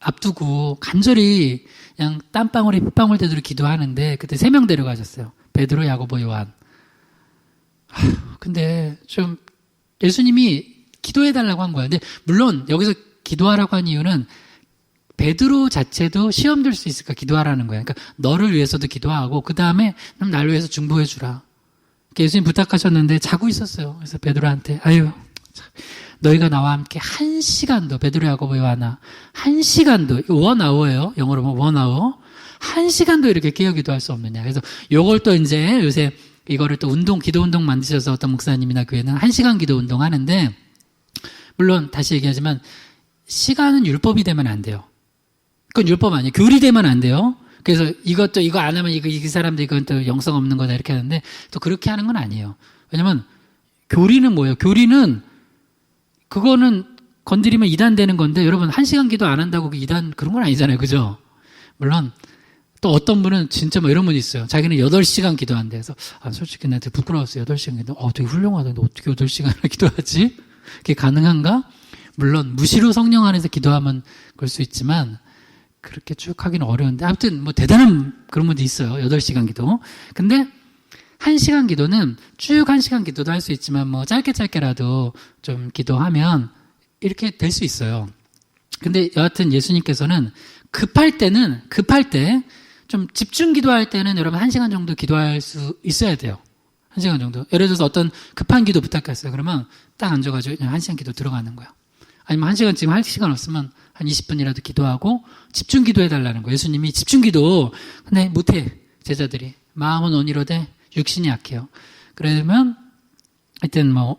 Speaker 1: 앞두고 간절히 그냥 땀방울이 핏방울 되도록 기도하는데 그때 3명 데려가셨어요. 베드로, 야고보, 요한. 근데 좀 예수님이 기도해달라고 한 거야. 근데 물론 여기서 기도하라고 한 이유는 베드로 자체도 시험 들 수 있을까 기도하라는 거야. 그러니까 너를 위해서도 기도하고 그 다음에 날 위해서 중보해 주라. 예수님 부탁하셨는데 자고 있었어요. 그래서 베드로한테 너희가 나와 함께 1시간도 베드로, 야고보, 요한아 1시간도 이거 원아워예요. 영어로 보면 원아워 1시간도 이렇게 깨어 기도할 수 없느냐. 그래서 요걸 또 이제 요새 이거를 또 기도 운동 만드셔서 어떤 목사님이나 교회는 1시간 기도 운동 하는데 물론 다시 얘기하지만 시간은 율법이 되면 안 돼요. 그건 율법 아니에요. 교리 되면 안 돼요. 그래서 이거 안 하면 이 사람들 이건 또 영성 없는 거다 이렇게 하는데 또 그렇게 하는 건 아니에요. 왜냐면 교리는 뭐예요? 교리는 그거는 건드리면 이단 되는 건데 여러분 1시간 기도 안 한다고 이단 그런 건 아니잖아요. 그죠? 물론 또 어떤 분은 진짜 뭐 이런 분이 있어요. 자기는 8시간 기도한대. 그래서 솔직히 나한테 부끄러웠어요. 8시간 기도. 되게 훌륭하다. 어떻게 8시간을 기도하지? 그게 가능한가? 물론 무시로 성령 안에서 기도하면 그럴 수 있지만 그렇게 쭉 하기는 어려운데 아무튼 뭐 대단한 그런 분도 있어요. 8시간 기도. 근데 1시간 기도는 쭉 1시간 기도도 할 수 있지만 뭐 짧게라도 좀 기도하면 이렇게 될 수 있어요. 근데 여하튼 예수님께서는 급할 때 좀 집중 기도할 때는 여러분 1시간 정도 기도할 수 있어야 돼요. 1시간 정도. 예를 들어서 어떤 급한 기도 부탁했어요. 그러면 딱 앉아가지고 그냥 1시간 기도 들어가는 거야. 아니면 1시간 지금 할 시간 없으면 한 20분이라도 기도하고 집중 기도해달라는 거예요. 예수님이 집중 기도. 근데 못해. 제자들이. 마음은 온이로되 육신이 약해요. 그러면 하여튼 뭐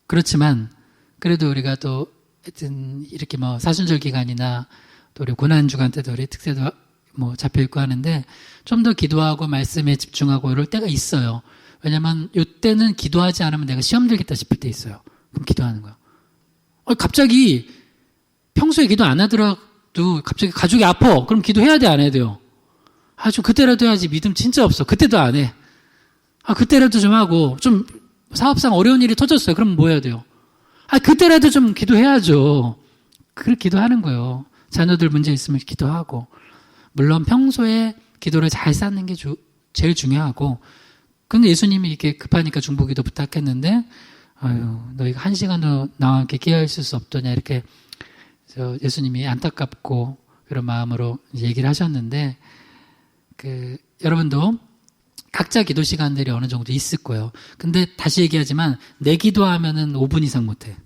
Speaker 1: 그렇지만 그래도 우리가 또 하여튼 이렇게 뭐 사순절 기간이나 또 우리 고난주간 때도 우리 특세도 뭐 잡혀있고 하는데 좀 더 기도하고 말씀에 집중하고 이럴 때가 있어요. 왜냐면 이때는 기도하지 않으면 내가 시험 들겠다 싶을 때 있어요. 그럼 기도하는 거야. 갑자기 평소에 기도 안 하더라도 갑자기 가족이 아파. 그럼 기도해야 돼, 안 해야 돼요? 좀 그때라도 해야지. 믿음 진짜 없어. 그때도 안 해. 그때라도 좀 하고 좀 사업상 어려운 일이 터졌어요. 그럼 뭐 해야 돼요? 그때라도 좀 기도해야죠. 그렇게 기도하는 거예요. 자녀들 문제 있으면 기도하고. 물론 평소에 기도를 잘 쌓는 게 제일 중요하고 근데 예수님이 이렇게 급하니까 중보기도 부탁했는데 너희가 1시간도 나와 함께 깨어있을 수 없더냐 이렇게 예수님이 안타깝고 그런 마음으로 얘기를 하셨는데 여러분도 각자 기도 시간들이 어느 정도 있을 거예요. 근데 다시 얘기하지만 내 기도하면은 5분 이상 못해.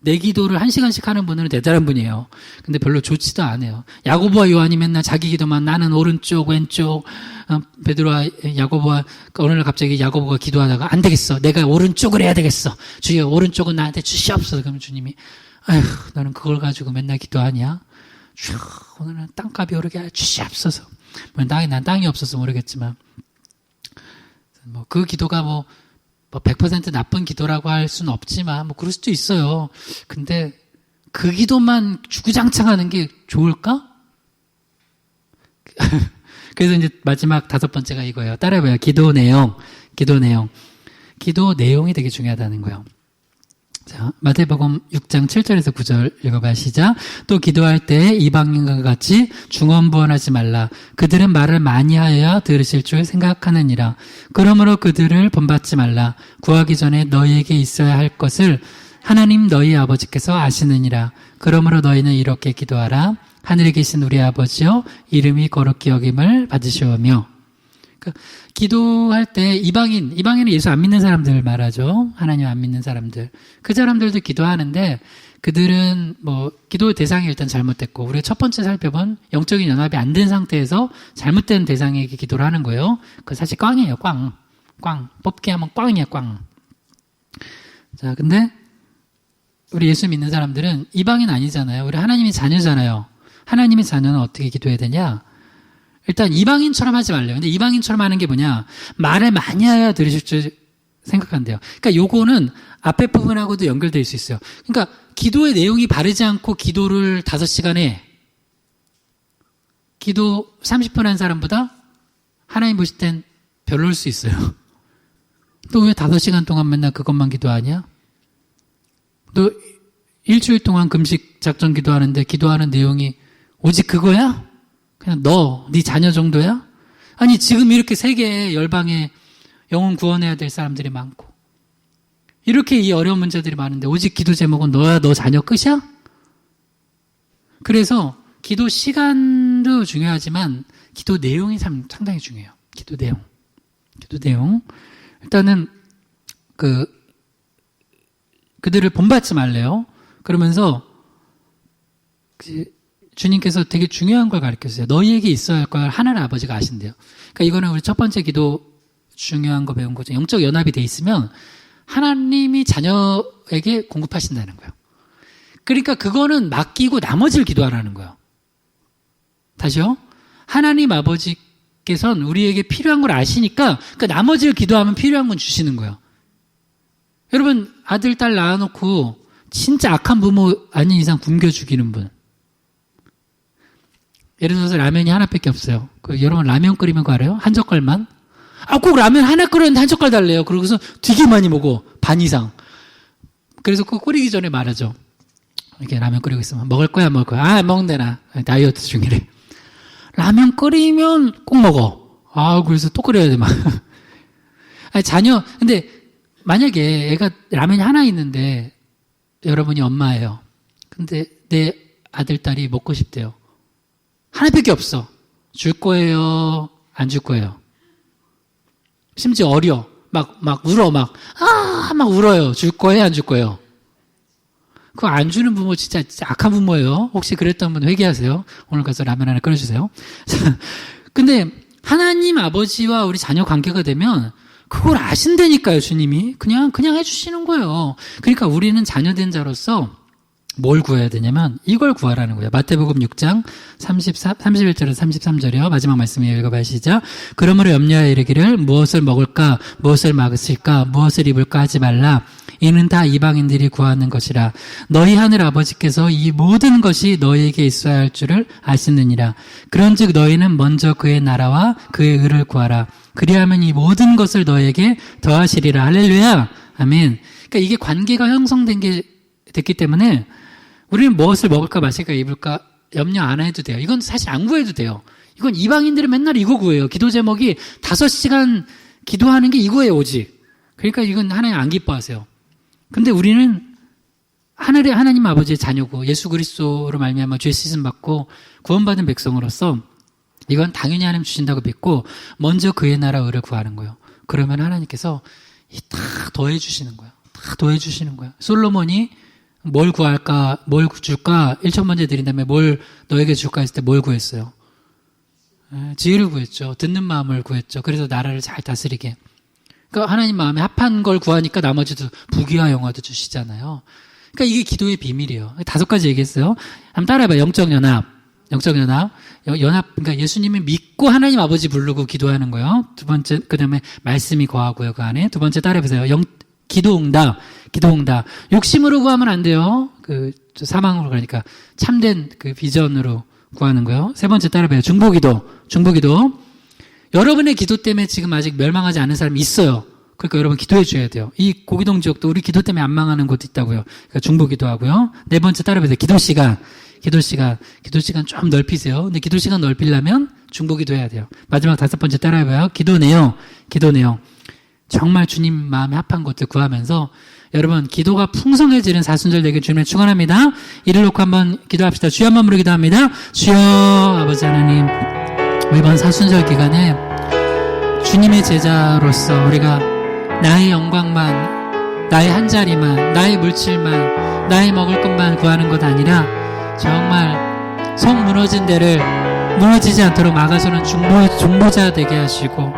Speaker 1: 내 기도를 1시간씩 하는 분은 대단한 분이에요. 근데 별로 좋지도 않아요. 야고보와 요한이 맨날 자기 기도만 나는 오른쪽 왼쪽 베드로와 야고보와 어느 날 갑자기 야고보가 기도하다가 안 되겠어. 내가 오른쪽을 해야 되겠어. 주여 오른쪽은 나한테 주시옵소서. 그러면 주님이 너는 그걸 가지고 맨날 기도하냐? 오늘은 땅값이 오르게 하여 주시옵소서. 난 땅이 없어서 모르겠지만 그 기도가 100% 나쁜 기도라고 할 수는 없지만 그럴 수도 있어요. 근데 그 기도만 주구장창 하는 게 좋을까? 그래서 이제 마지막 5번째가 이거예요. 따라해봐요. 기도 내용. 기도 내용이 되게 중요하다는 거예요. 자, 마태복음 6장 7절에서 9절 읽어봐. 시작. 또 기도할 때 이방인과 같이 중언부언하지 말라. 그들은 말을 많이 하여야 들으실 줄 생각하느니라. 그러므로 그들을 본받지 말라. 구하기 전에 너희에게 있어야 할 것을 하나님 너희 아버지께서 아시느니라. 그러므로 너희는 이렇게 기도하라. 하늘에 계신 우리 아버지여 이름이 거룩히 여김을 받으시오며. 그러니까 기도할 때 이방인은 예수 안 믿는 사람들 말하죠. 하나님 안 믿는 사람들. 그 사람들도 기도하는데 그들은 뭐 기도의 대상이 일단 잘못됐고 우리가 첫 번째 살펴본 영적인 연합이 안 된 상태에서 잘못된 대상에게 기도를 하는 거예요. 그거 사실 꽝이에요. 꽝. 뽑기 하면 꽝이야. 꽝. 자, 근데 우리 예수 믿는 사람들은 이방인 아니잖아요. 우리 하나님의 자녀잖아요. 하나님의 자녀는 어떻게 기도해야 되냐? 일단 이방인처럼 하지 말래요. 근데 이방인처럼 하는 게 뭐냐? 말을 많이 해야 들으실 줄 생각한대요. 그러니까 요거는 앞에 부분하고도 연결될 수 있어요. 그러니까 기도의 내용이 바르지 않고 기도를 5시간 해. 기도 30분 한 사람보다 하나님 보실 땐 별로일 수 있어요. 또 왜 5시간 동안 맨날 그것만 기도하냐? 너 일주일 동안 금식 작전 기도하는데 기도하는 내용이 오직 그거야? 그냥 네 자녀 정도야? 아니 지금 이렇게 세계에 열방에 영혼 구원해야 될 사람들이 많고 이렇게 이 어려운 문제들이 많은데 오직 기도 제목은 너야 너 자녀 끝이야? 그래서 기도 시간도 중요하지만 기도 내용이 상당히 중요해요. 기도 내용. 일단은 그들을 본받지 말래요. 그러면서 주님께서 되게 중요한 걸 가르쳤어요. 너희에게 있어야 할 걸 하나님 아버지가 아신대요. 그러니까 이거는 우리 첫 번째 기도 중요한 거 배운 거죠. 영적 연합이 돼 있으면 하나님이 자녀에게 공급하신다는 거예요. 그러니까 그거는 맡기고 나머지를 기도하라는 거예요. 다시요. 하나님 아버지께서는 우리에게 필요한 걸 아시니까 그 나머지를 기도하면 필요한 건 주시는 거예요. 여러분 아들 딸 낳아놓고 진짜 악한 부모 아닌 이상 굶겨 죽이는 분. 예를 들어서 라면이 하나밖에 없어요. 여러분 라면 끓이면 그거 알아요? 한 젓갈만? 꼭 라면 하나 끓였는데 한 젓갈 달래요. 그러고서 되게 많이 먹어. 반 이상. 그래서 그거 끓이기 전에 말하죠. 이렇게 라면 끓이고 있으면 먹을 거야. 먹는데나. 다이어트 중이래. 라면 끓이면 꼭 먹어. 그래서 또 끓여야 돼, 막. 근데 만약에 애가 라면이 하나 있는데 여러분이 엄마예요. 근데 내 아들, 딸이 먹고 싶대요. 하나밖에 없어. 줄 거예요? 안 줄 거예요? 심지어 어려. 막 울어. 막 울어요. 줄 거예요? 안 줄 거예요? 그거 안 주는 부모 진짜 악한 부모예요. 혹시 그랬던 분 회개하세요. 오늘 가서 라면 하나 끓여주세요. 근데 하나님 아버지와 우리 자녀 관계가 되면 그걸 아신다니까요, 주님이. 그냥 해주시는 거예요. 그러니까 우리는 자녀된 자로서 뭘 구해야 되냐면 이걸 구하라는 거예요. 마태복음 6장 31절에서 33절이요. 마지막 말씀이에요. 읽어봐요. 시작. 그러므로 염려하여 이르기를 무엇을 먹을까 무엇을 마실까 무엇을 입을까 하지 말라. 이는 다 이방인들이 구하는 것이라. 너희 하늘 아버지께서 이 모든 것이 너희에게 있어야 할 줄을 아시느니라. 그런즉 너희는 먼저 그의 나라와 그의 의를 구하라. 그리하면 이 모든 것을 너희에게 더하시리라. 할렐루야. 아멘. 그러니까 이게 관계가 형성된 게 됐기 때문에 우리는 무엇을 먹을까 마실까 입을까 염려 안 해도 돼요. 이건 사실 안 구해도 돼요. 이건 이방인들은 맨날 이거 구해요. 기도 제목이 5시간 기도하는 게 이거예요, 오직. 그러니까 이건 하나님 안 기뻐하세요. 근데 우리는 하늘의 하나님 아버지의 자녀고 예수 그리스도로 말미암아 죄 씻음 받고 구원받은 백성으로서 이건 당연히 하나님 주신다고 믿고 먼저 그의 나라 의를 구하는 거예요. 그러면 하나님께서 다 더해 주시는 거예요. 다 더해 주시는 거예요. 솔로몬이 뭘 구할까, 뭘 줄까, 1천 번째 드린 다음에 뭘 너에게 줄까 했을 때 뭘 구했어요? 지혜를 구했죠. 듣는 마음을 구했죠. 그래서 나라를 잘 다스리게. 그러니까 하나님 마음에 합한 걸 구하니까 나머지도 부귀와 영화도 주시잖아요. 그러니까 이게 기도의 비밀이에요. 5가지 얘기했어요. 한번 따라해봐요. 영적 연합. 그러니까 예수님이 믿고 하나님 아버지 부르고 기도하는 거예요. 두 번째, 그 다음에 말씀이 거하고요, 그 안에. 두 번째 따라해보세요. 기도응답. 욕심으로 구하면 안 돼요. 사망으로 그러니까 참된 비전으로 구하는 거예요. 세 번째 따라해봐요. 중보기도. 여러분의 기도 때문에 지금 아직 멸망하지 않은 사람이 있어요. 그러니까 여러분 기도해 줘야 돼요. 이 고기동 지역도 우리 기도 때문에 안 망하는 곳도 있다고요. 그러니까 중보기도 하고요. 네 번째 따라해보세요. 기도시간 좀 넓히세요. 근데 기도시간 넓히려면 중보기도 해야 돼요. 마지막 5번째 따라해봐요. 기도 내용. 정말 주님 마음에 합한 것들 구하면서 여러분 기도가 풍성해지는 사순절 되길 주님을 축원합니다. 이를 놓고 한번 기도합시다. 주여 한번 부르기도 합니다. 주여 아버지 하나님 이번 사순절 기간에 주님의 제자로서 우리가 나의 영광만, 나의 한 자리만, 나의 물질만, 나의 먹을 것만 구하는 것 아니라 정말 속 무너진 데를 무너지지 않도록 막아서는 중보자 되게 하시고,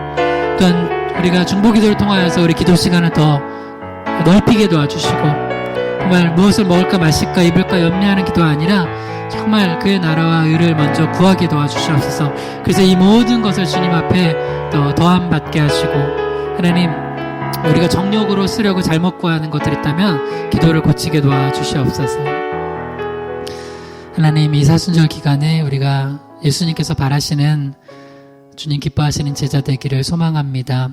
Speaker 1: 또한 우리가 중보기도를 통하여서 우리 기도 시간을 더 넓히게 도와주시고, 정말 무엇을 먹을까 마실까 입을까 염려하는 기도가 아니라 정말 그의 나라와 의를 먼저 구하게 도와주시옵소서. 그래서 이 모든 것을 주님 앞에 더 더함 받게 하시고, 하나님, 우리가 정욕으로 쓰려고 잘못 구하는 것들이 있다면 기도를 고치게 도와주시옵소서. 하나님, 이 사순절 기간에 우리가 예수님께서 바라시는, 주님 기뻐하시는 제자 되기를 소망합니다.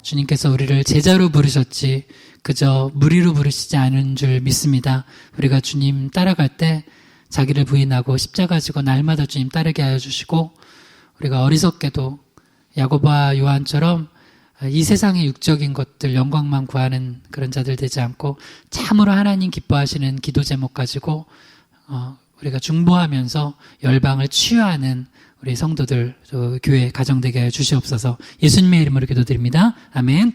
Speaker 1: 주님께서 우리를 제자로 부르셨지 그저 무리로 부르시지 않은 줄 믿습니다. 우리가 주님 따라갈 때 자기를 부인하고 십자가 지고 날마다 주님 따르게 하여 주시고, 우리가 어리석게도 야고보와 요한처럼 이 세상의 육적인 것들, 영광만 구하는 그런 자들 되지 않고 참으로 하나님 기뻐하시는 기도 제목 가지고 우리가 중보하면서 열방을 치유하는 우리 성도들, 교회 가정되게 하여 주시옵소서. 예수님의 이름으로 기도드립니다. 아멘.